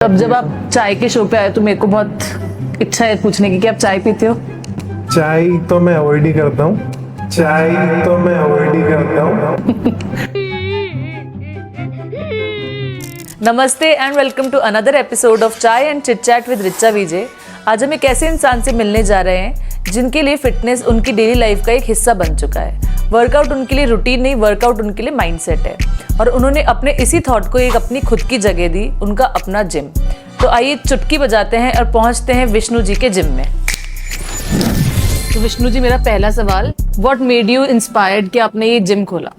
अब जब आप चाय के शो पे आए तो मेरे को बहुत इच्छा है पूछने की कि आप चाय पीते हो? चाय तो मैं अवॉइड ही करता हूँ। चाय तो मैं अवॉइड ही करता हूँ। नमस्ते and welcome to another episode of chai and chit chat with Richa Vijay. आज हम एक ऐसे इंसान से मिलने जा रहे हैं जिनके लिए फिटनेस उनकी डेली लाइफ का एक हिस्सा बन चुका है। वर्कआउट उनके लिए रूटीन नहीं, वर्कआउट उनके लिए माइंडसेट है और उन्होंने अपने इसी थॉट को एक अपनी खुद की जगह दी, उनका अपना जिम। तो आइए चुटकी बजाते हैं और पहुंचते हैं विष्णु जी के जिम में। तो विष्णु जी, मेरा पहला सवाल, व्हाट मेड यू इंस्पायर्ड कि आपने ये जिम खोला?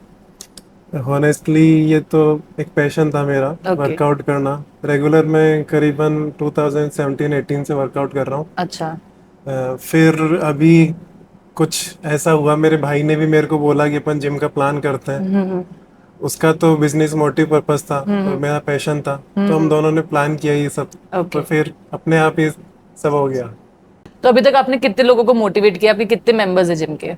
हॉनेस्टली ये तो एक पैशन था मेरा, वर्कआउट करना। रेगुलर मैं करीबन 2017-18 से वर्कआउट कर रहा हूँ। अच्छा। फिर अभी कुछ ऐसा हुआ, मेरे भाई ने भी मेरे को बोला कि अपन जिम का प्लान करते हैं। उसका तो बिजनेस मोटिव पर्पस था और मेरा पैशन था, तो हम दोनों ने प्लान किया ये सब। तो फिर अपने आप ही सब हो गया। तो अभी तक आपने कितने लोगों को मोटिवेट किया? आपके कितने मेंबर्स है जिम के?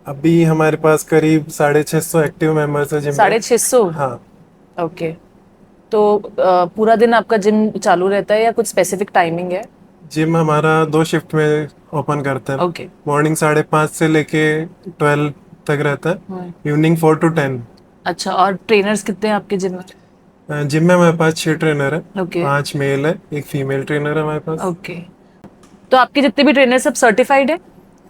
अभी हमारे पास करीब 650 एक्टिव मेंबर्स है जिम में। 650? हाँ। ओके। तो पूरा दिन आपका जिम चालू रहता है या कुछ स्पेसिफिक टाइमिंग है? जिम हमारा 2 शिफ्ट में ओपन करते हैं। ओके। मॉर्निंग 5:30 से लेके 12 तक रहता है, इवनिंग 4 to 10। अच्छा, और ट्रेनर्स कितने हैं आपके जिम में? जिम में हमारे पास 6 ट्रेनर है। ओके। 5 मेल है, एक फीमेल ट्रेनर है हमारे पास। ओके। तो आपके जितने भी ट्रेनर सब सर्टिफाइड है?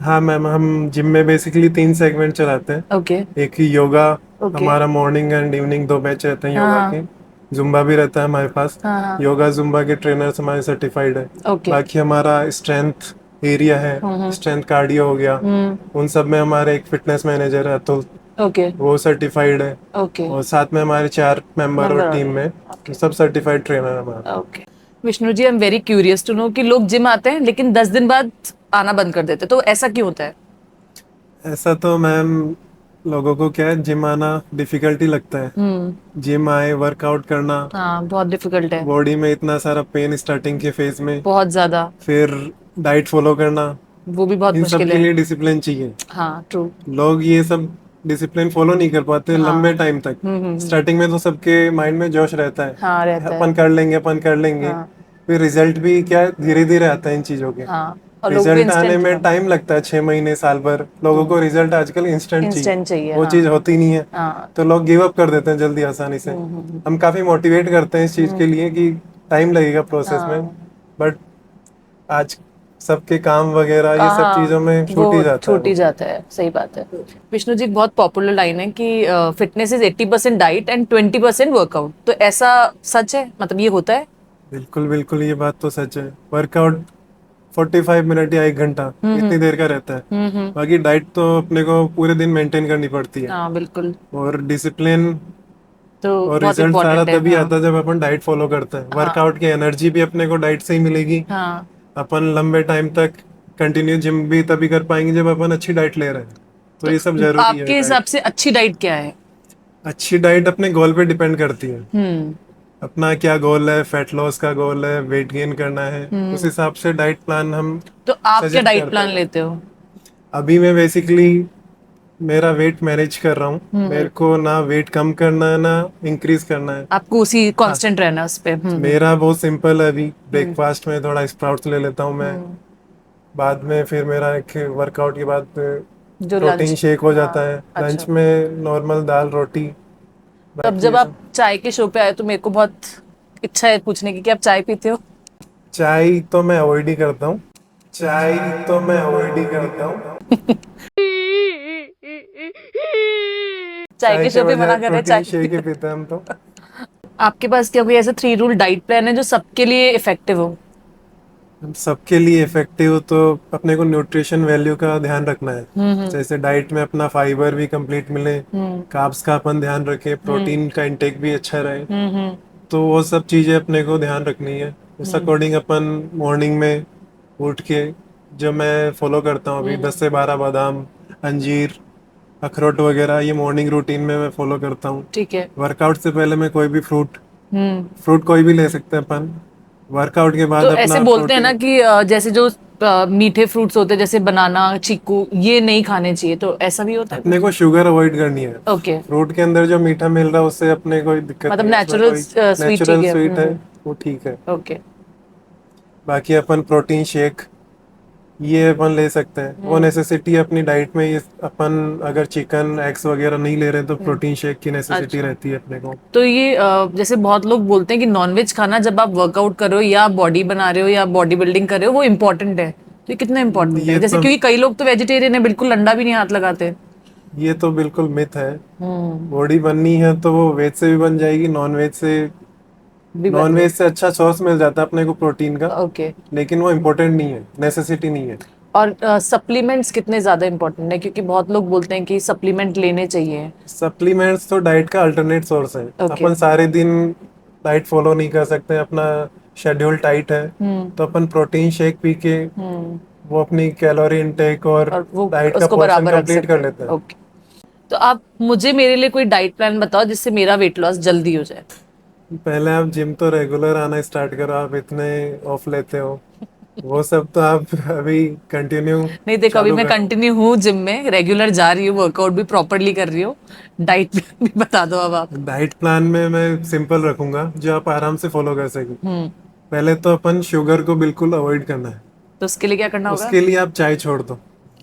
हाँ मैम, हम जिम में बेसिकली 3 सेगमेंट चलाते हैं। ओके। एक ही योगा, ओके। हमारा मॉर्निंग एंड इवनिंग 2 बैच रहते हैं योगा हाँ। के। जुम्बा भी रहता है हमारे पास। हाँ। योगा जुम्बा के ट्रेनर्स हमारे सर्टिफाइड है। ओके। बाकी हमारा स्ट्रेंथ एरिया है, स्ट्रेंथ कार्डियो हो गया, उन सब में हमारे एक फिटनेस मैनेजर है अतुल, ओके। वो सर्टिफाइड है। ओके। और साथ में हमारे 4 मेंबर और टीम में सब सर्टिफाइड ट्रेनर हमारा। Okay. Vishnu ji, I am very curious to know कि लोग जिम आते हैं लेकिन 10 दिन बाद आना बंद कर देते हैं, तो ऐसा क्यों होता है? ऐसा तो मैम, लोगों को क्या है, जिम आना डिफिकल्टी लगता है। जिम आए, वर्कआउट करना, हाँ, बहुत डिफिकल्ट है। बॉडी में इतना सारा पेन स्टार्टिंग के फेज में, बहुत ज्यादा। फिर डाइट फॉलो करना, वो भी बहुत इन सब मुश्किल के है। लिए डिसिप्लिन चाहिए। हाँ, ट्रू। लोग ये सब डिसिप्लिन फॉलो नहीं कर पाते लंबे टाइम तक। स्टार्टिंग में तो सबके माइंड में जोश रहता है, हाँ, रहता है। अपन कर लेंगे, अपन कर लेंगे। फिर रिजल्ट भी क्या धीरे धीरे आता है इन चीजों के। हाँ, और लोगों को रिजल्ट आने इंस्टेंट में टाइम लगता है, 6 महीने साल भर। लोगों को रिजल्ट आजकल इंस्टेंट इंस्टेंट चाहिए, चाहिए। वो हाँ। चीज होती नहीं है। हाँ। तो लोग गिव अप कर देते हैं जल्दी आसानी से। हम काफी मोटिवेट करते हैं इस चीज के लिए कि टाइम लगेगा प्रोसेस में, बट आज सबके काम वगैरह ये सब चीजों में छूट ही जाता है। छूट ही जाता है, सही बात है। विष्णु जी, बहुत पॉपुलर लाइन है कि fitness is 80% diet and 20% workout. तो ऐसा सच है? मतलब ये होता है? बिल्कुल बिल्कुल, ये बात तो सच है। वर्कआउट 45 मिनट या 1 घंटा इतनी देर का रहता है। बाकी डाइट तो अपने को पूरे दिन मेंटेन करनी पड़ती है। हाँ, बिल्कुल। और डिसिप्लिन तो और बहुत रिजल्ट सारा इम्पोर्टेंट है। तभी हाँ। आता है जब अपन डाइट फॉलो करते हैं। वर्कआउट की एनर्जी भी अपने को डाइट से ही मिलेगी। हाँ। अपन लंबे टाइम तक कंटिन्यू जिम भी तभी कर पाएंगे जब अपन अच्छी डाइट ले रहे हैं। तो ये सब जरूरी है। आपके हिसाब से अच्छी डाइट क्या है? अच्छी डाइट अपने गोल पे डिपेंड करती है। अपना क्या गोल है, फैट लॉस का गोल है, वेट गेन करना है, उस हिसाब से डाइट प्लान हम तो आप क्या suggest डाइट करते प्लान हैं। लेते हो? अभी मैं बेसिकली मेरा वेट मैनेज कर रहा हूँ। मेरे को ना वेट कम करना है ना इंक्रीज करना है। आपको उसी कांस्टेंट रहना है उस पे? मेरा बहुत सिंपल है। अभी ब्रेकफास्ट में थोड़ा स्प्राउट्स ले लेता हूँ मैं। बाद में फिर मेरा एक वर्कआउट के बाद जो प्रोटीन लंच। शेक हो जाता है। अच्छा। लंच में नॉर्मल दाल रोटी। तो अब जब आप चाय के शो पे आए तो मेरे को बहुत इच्छा है पूछने की कि आप चाय पीते हो? चाय तो मैं अवॉइड ही करता हूँ। चाय तो मैं अवॉइड ही करता हूँ। चाय के शो पे मना कर रहे हैं प्रोटीन चाय? शेक ही पीते हैं हम तो। आपके पास क्या कोई ऐसा 3 रूल डाइट प्लान है जो सबके लिए इफेक्टिव हो? हम सबके लिए इफेक्टिव हो तो अपने को न्यूट्रिशन वैल्यू का ध्यान रखना है। जैसे डाइट में अपना फाइबर भी कंप्लीट मिले, कार्ब्स का अपन ध्यान रखे, प्रोटीन का इंटेक भी अच्छा रहे। तो वो सब चीजें अपने को ध्यान रखनी है। उस अकॉर्डिंग अपन मॉर्निंग में उठ के, जो मैं फॉलो करता हूँ अभी, 10 से 12 बादाम, अंजीर, अखरोट वगैरह, ये मॉर्निंग रूटीन में मैं फॉलो करता हूँ। ठीक है। वर्कआउट से पहले मैं कोई भी फ्रूट कोई भी ले सकते हैं अपन। वर्कआउट के बाद तो अपना ऐसे बोलते हैं ना कि जैसे जो मीठे फ्रूट्स होते हैं जैसे बनाना, चीकू, ये नहीं खाने चाहिए, तो ऐसा भी होता है? अपने को शुगर अवॉइड करनी है। ओके। फ्रूट के अंदर जो मीठा मिल रहा है उससे अपने कोई दिक्कत मतलब नहीं है। नेचुरल स्वीट नेचुरल चाहिए। स्वीट है। वो ठीक है। ओके। बाकी अपन प्रोटीन शेक ये अपन ले सकते हैं, वो नेसेसिटी अपनी डाइट में, ये अपन अगर चिकन एग्स वगैरह नहीं ले रहे तो प्रोटीन शेक की नेसेसिटी अच्छा। रहती है अपने को। तो ये जैसे बहुत लोग बोलते हैं कि नॉनवेज खाना जब आप वर्कआउट कर रहे हो या बॉडी बना रहे हो या बॉडी बिल्डिंग कर रहे हो वो इम्पोर्टेंट है, तो ये कितना इम्पोर्टेंट है? ये जैसे तो क्योंकि कई लोग तो वेजिटेरियन है, बिल्कुल अंडा भी नहीं हाथ लगाते। ये तो बिल्कुल मिथ है। बॉडी बननी है तो वो वेज से भी बन जाएगी, नॉन वेज से अच्छा सोर्स मिल जाता है अपने को प्रोटीन का, ओके। लेकिन वो इम्पोर्टेंट नहीं है, नेसेसिटी नहीं है। और सप्लीमेंट्स कितने ज्यादा इम्पोर्टेंट है? क्योंकि बहुत लोग बोलते हैं कि सप्लीमेंट लेने चाहिए। सप्लीमेंट्स तो डाइट का अल्टरनेट सोर्स है। Okay. अपन सारे दिन डाइट फॉलो नहीं कर सकते, अपना शेड्यूल टाइट है, तो अपन प्रोटीन शेक पी के वो अपनी कैलोरी इनटेक और वो डाइट का उसको पोर्शन बराबर रख कंप्लीट सकते कर हैं। लेते हैं। ओके। तो आप मुझे मेरे लिए कोई डाइट प्लान बताओ जिससे मेरा वेट लॉस जल्दी हो जाए। पहले आप जिम तो रेगुलर आना स्टार्ट करो, आप इतने ऑफ लेते हो, वो सब तो आप अभी कंटिन्यू नहीं देखो, अभी मैं कंटिन्यू हूँ जिम में, रेगुलर जा रही हूँ, वर्कआउट भी प्रॉपरली कर रही हूँ। डाइट प्लान भी बता दो अब आप। डाइट प्लान में मैं सिंपल रखूंगा जो आप आराम से फॉलो कर सके। पहले तो अपन शुगर को बिल्कुल अवॉइड करना है। तो उसके लिए क्या करना होगा? उसके लिए आप चाय छोड़ दो,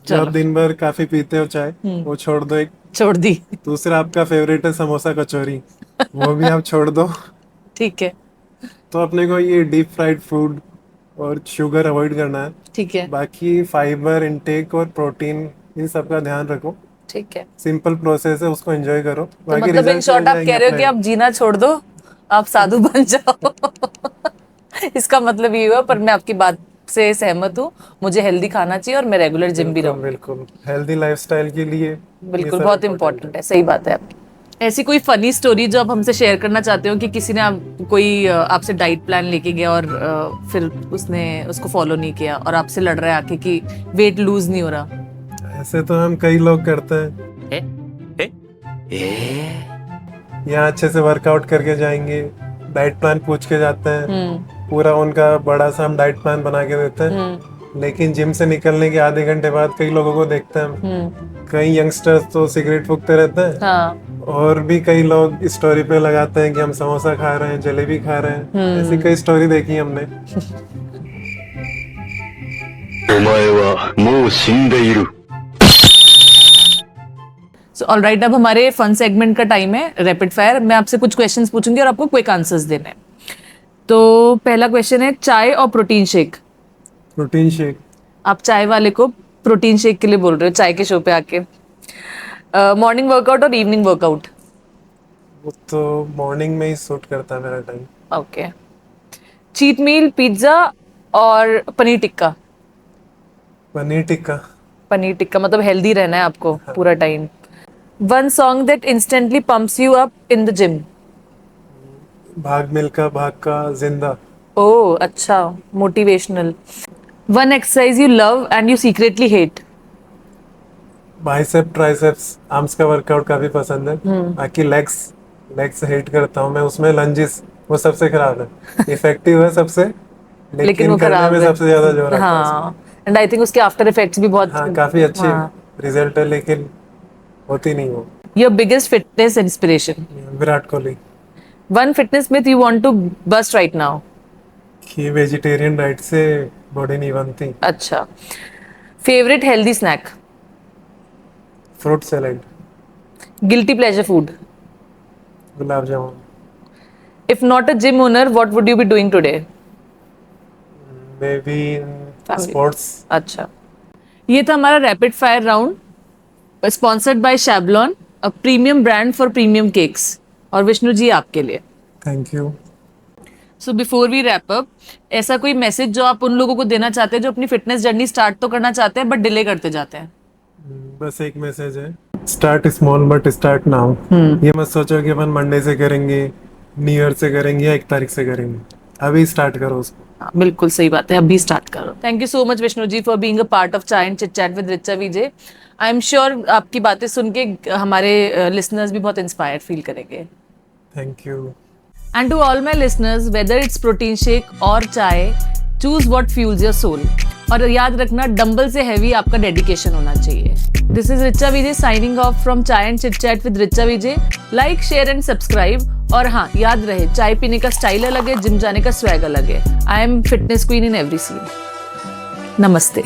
जो आप दिन भर काफी पीते हो चाय, वो छोड़ दो। एक छोड़ दी। दूसरा आपका फेवरेट है समोसा कचौरी, वो भी आप छोड़ दो। ठीक है। तो अपने को ये डीप फ्राइड फूड और शुगर अवॉइड करना है। ठीक है। बाकी फाइबर इनटेक और प्रोटीन इन सब का ध्यान रखो। ठीक है। सिंपल प्रोसेस है, उसको एंजॉय करो। तो बाकी मतलब इन रिजल्ट शॉर्ट मिल आप जाएंगे कह रहे हो कि अपने। आप जीना छोड़ दो, आप साधु बन जाओ। इसका मतलब ये हुआ, पर मैं आपकी बात से सहमत हूँ। मुझे हेल्दी खाना चाहिए और मैं रेगुलर जिम भी रहूँ। बिल्कुल हेल्दी लाइफस्टाइल के लिए ये बिल्कुल सब बहुत important इम्पोर्टेंट है। सही बात है आपकी। ऐसी कोई फनी स्टोरी जो आप हमसे शेयर करना चाहते हो कि किसी ने कोई आपसे डाइट प्लान लेके गया और फिर उसने उसको फॉलो नहीं किया और आपसे लड़ रहा है आके कि वेट लूज नहीं हो रहा? है। ऐसे तो हम कई लोग करते हैं। यहाँ अच्छे से वर्कआउट करके जाएंगे, डाइट प्लान पूछ के जाते हैं, पूरा उनका बड़ा सा हम डाइट प्लान बना के देते हैं, लेकिन जिम से निकलने के आधे घंटे बाद कई लोगों को देखते हैं हम, कई यंगस्टर्स तो सिगरेट फूकते रहते हैं। हाँ। और भी कई लोग स्टोरी पे लगाते हैं कि हम समोसा खा रहे हैं, जलेबी खा रहे हैं। ऐसी कई स्टोरी देखी हमने। お前はもう死んでいる。 सो ऑलराइट, अब हमारे फन सेगमेंट का टाइम है, रैपिड फायर। मैं आपसे कुछ क्वेश्चंस पूछूंगी और आपको क्विक आंसर्स देने हैं। तो पहला क्वेश्चन है, चाय और प्रोटीन शेक? Protein shake. आप चाय वाले को प्रोटीन शेक के लिए बोल रहे हो चाय के शो पे आके? मॉर्निंग वर्कआउट और इवनिंग वर्कआउट? वो तो मॉर्निंग में ही सूट करता है मेरा time. Okay. Cheat meal, pizza और पनीर टिक्का? पनीर टिक्का। पनीर टिक्का मतलब हेल्दी रहना है आपको पूरा time. One song that instantly pumps you up in the gym? भाग मिल्खा भाग का जिंदा। ओह अच्छा, motivational. One exercise you love and you secretly hate? Bicep triceps arms का वर्कआउट काफी पसंद है। बाकी लेग्स हेट करता हूँ मैं, उसमें लंजेस वो सबसे खराब है। इफेक्टिव है सबसे, लेकिन वो करने खराब में है। सबसे ज्यादा जोर आता है हाँ, एंड आई थिंक उसके आफ्टर इफेक्ट्स भी बहुत। उसमें। हाँ काफी अच्छे हाँ। रिजल्ट है, लेकिन होती नहीं वो। Your biggest fitness inspiration? Virat Kohli. One fitness myth you want to bust right now? कि वेजिटेरियन डाइट से बॉडी नहीं बनती। अच्छा। Favourite healthy snack? Fruit salad. Guilty pleasure food? Gulab jamun. If not a gym owner what would you be doing today? Maybe Family. Sports. अच्छा, ये था हमारा rapid fire round, sponsored by Shavlon, a premium brand for premium cakes. और विष्णु जी आपके लिए। Thank you. So before we wrap up, ऐसा कोई message जो आप उन लोगों को देना चाहते हैं जो अपनी फिटनेस जर्नी स्टार्ट तो करना चाहते हैं बट डिले करते जाते हैं? बस एक मैसेज है, start small but start now. ये मत सोचो कि अपन मंडे से करेंगे, न्यू ईयर से करेंगे या 1 तारीख से करेंगे। अभी स्टार्ट करो उसको। हाँ, बिल्कुल सही बात है, अभी स्टार्ट करो। Thank you so much Vishnu ji for being a part of chai and chit chat with Richa Vijay. I am sure आपकी बातें सुन के हमारे लिसनर्स भी बहुत इंस्पायर्ड फील करेंगे। Thank you. And to all my listeners, whether it's protein shake और चाय, choose what fuels your soul. और याद रखना, डंबल से हैवी आपका डेडिकेशन होना चाहिए। This is Richa Vijay signing off from Chai and Chit Chat with Richa Vijay. Like, share and subscribe और हाँ, याद रहे, चाय पीने का स्टाइल अलग है, जिम जाने का स्वैग अलग है। I am fitness queen in every scene. नमस्ते।